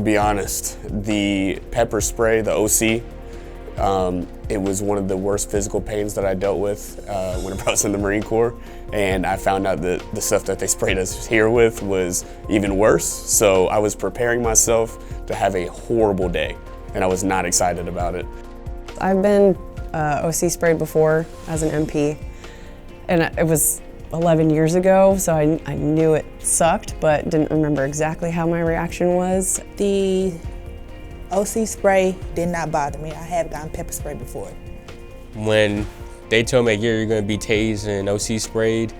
be honest, the pepper spray, the OC, it was one of the worst physical pains that I dealt with when I was in the Marine Corps, and I found out that the stuff that they sprayed us here with was even worse, so I was preparing myself to have a horrible day, and I was not excited about it. I've been OC sprayed before as an MP, and it was 11 years ago, so I knew it sucked, but didn't remember exactly how my reaction was. The OC spray did not bother me. I have gotten pepper spray before. When they told me, yeah, you're gonna be tased and OC sprayed,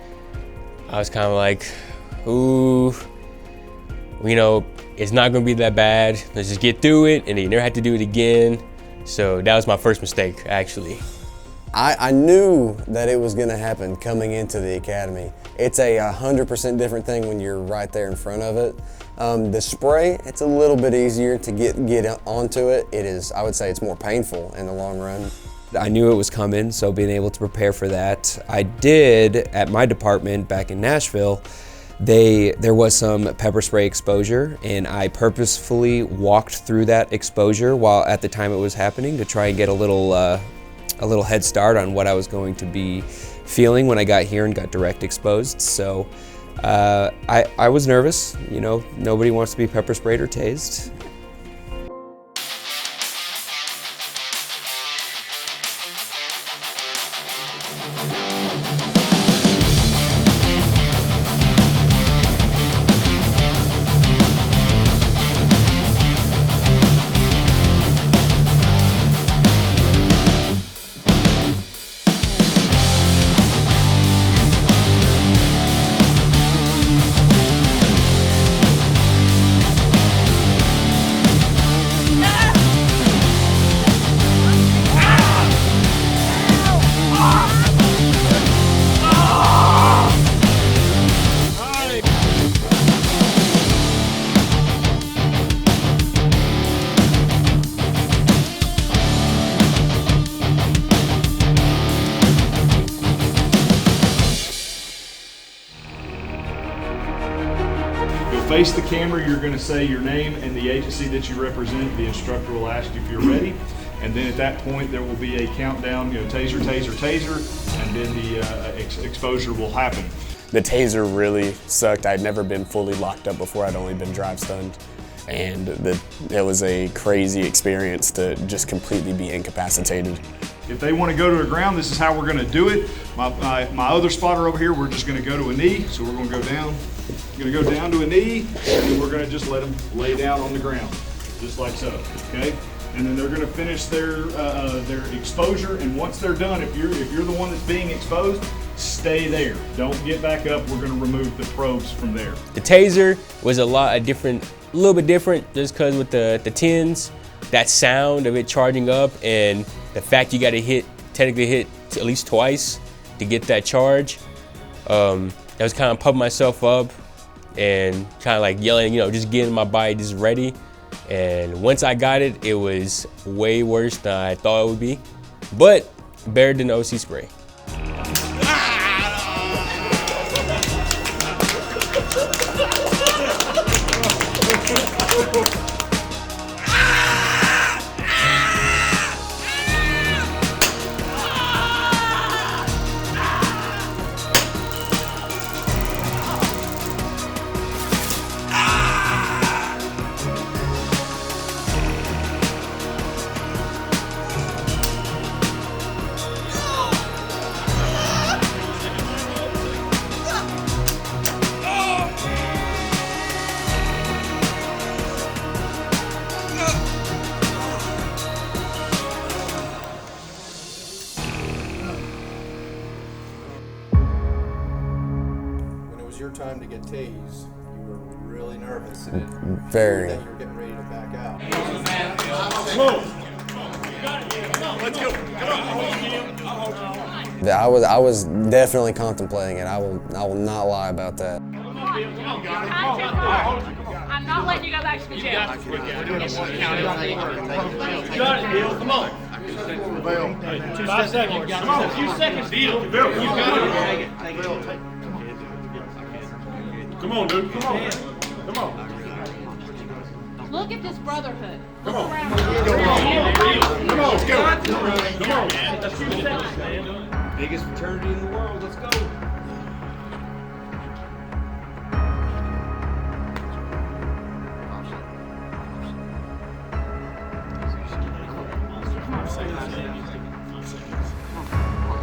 I was kind of like, ooh, you know, it's not gonna be that bad. Let's just get through it, and then you never have to do it again. So that was my first mistake, actually. I knew that it was gonna happen coming into the academy. It's a 100% different thing when you're right there in front of it. The spray, it's a little bit easier to get onto it. It is, I would say it's more painful in the long run. I knew it was coming, so being able to prepare for that. I did, at my department back in Nashville, there was some pepper spray exposure, and I purposefully walked through that exposure while at the time it was happening to try and get a little head start on what I was going to be feeling when I got here and got direct exposed. So I was nervous, you know, nobody wants to be pepper sprayed or tased. Face the camera, you're going to say your name and the agency that you represent. The instructor will ask you if you're ready, and then at that point there will be a countdown, you know, taser, taser, taser, and then the exposure will happen. The taser really sucked. I'd never been fully locked up before. I'd only been drive stunned, and it was a crazy experience to just completely be incapacitated. If they want to go to the ground, this is how we're going to do it. My other spotter over here, we're just going to go to a knee, so we're going to go down. We're going to go down to a knee, and then we're going to just let them lay down on the ground, just like so, okay? And then they're going to finish their exposure, and once they're done, if you're the one that's being exposed, stay there. Don't get back up. We're going to remove the probes from there. The taser was a little bit different, just because with the tins, that sound of it charging up, and the fact you got to technically hit at least twice to get that charge. I was kind of pumping myself up and kind of like yelling, you know, just getting my body just ready. And once I got it, it was way worse than I thought it would be, but better than OC spray. Your time to get tased, you were really nervous and Very. that you were getting ready to back out. I was definitely contemplating it. I will not lie about that. I'm not letting you go back to the jail. You got it, Bill. Come on. 5 seconds. Come on, a few seconds, Bill. Bill, you got it. Come on, dude. Come on. Come on. Look at this brotherhood. Look Come on. around. Come on, let's go. Come on. Biggest fraternity in the world. Let's go.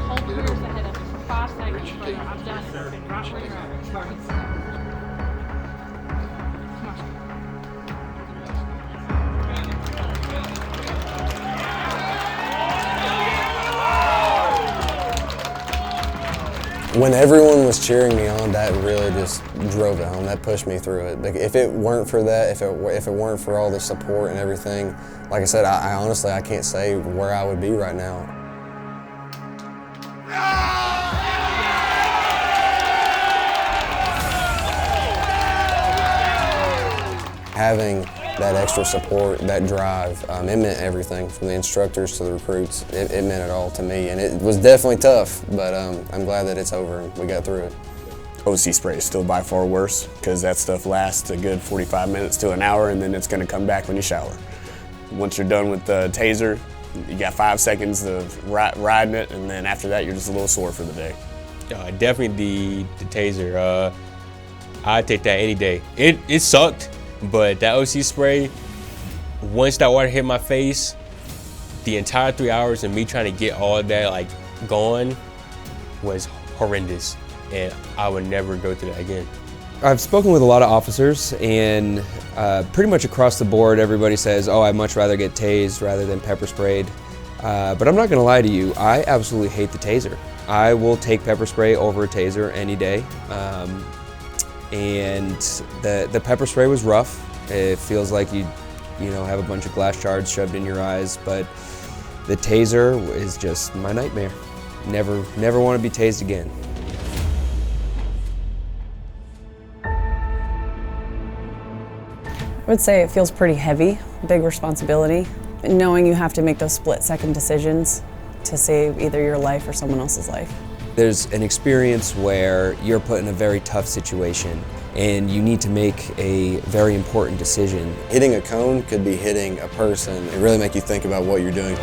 Hold your ears ahead of us for 5 seconds, brother. I'm done. Right where you're at. When everyone was cheering me on, that really just drove it home. That pushed me through it. If it weren't for that, if it weren't for all the support and everything, like I said, I honestly I can't say where I would be right now. Having that extra support, that drive, it meant everything from the instructors to the recruits. It meant it all to me, and it was definitely tough, but I'm glad that it's over and we got through it. OC spray is still by far worse because that stuff lasts a good 45 minutes to an hour, and then it's going to come back when you shower. Once you're done with the taser, you got 5 seconds of riding it, and then after that you're just a little sore for the day. Definitely the taser. I'd take that any day. It sucked. But that OC spray, once that water hit my face, the entire 3 hours of me trying to get all of that like gone was horrendous, and I would never go through that again. I've spoken with a lot of officers, and pretty much across the board, everybody says, "Oh, I'd much rather get tased rather than pepper sprayed." But I'm not going to lie to you, I absolutely hate the taser. I will take pepper spray over a taser any day. And the pepper spray was rough. It feels like you have a bunch of glass shards shoved in your eyes, but the taser is just my nightmare. Never want to be tased again. I would say it feels pretty heavy, big responsibility, knowing you have to make those split-second decisions to save either your life or someone else's life. There's an experience where you're put in a very tough situation and you need to make a very important decision. Hitting a cone could be hitting a person. It really makes you think about what you're doing.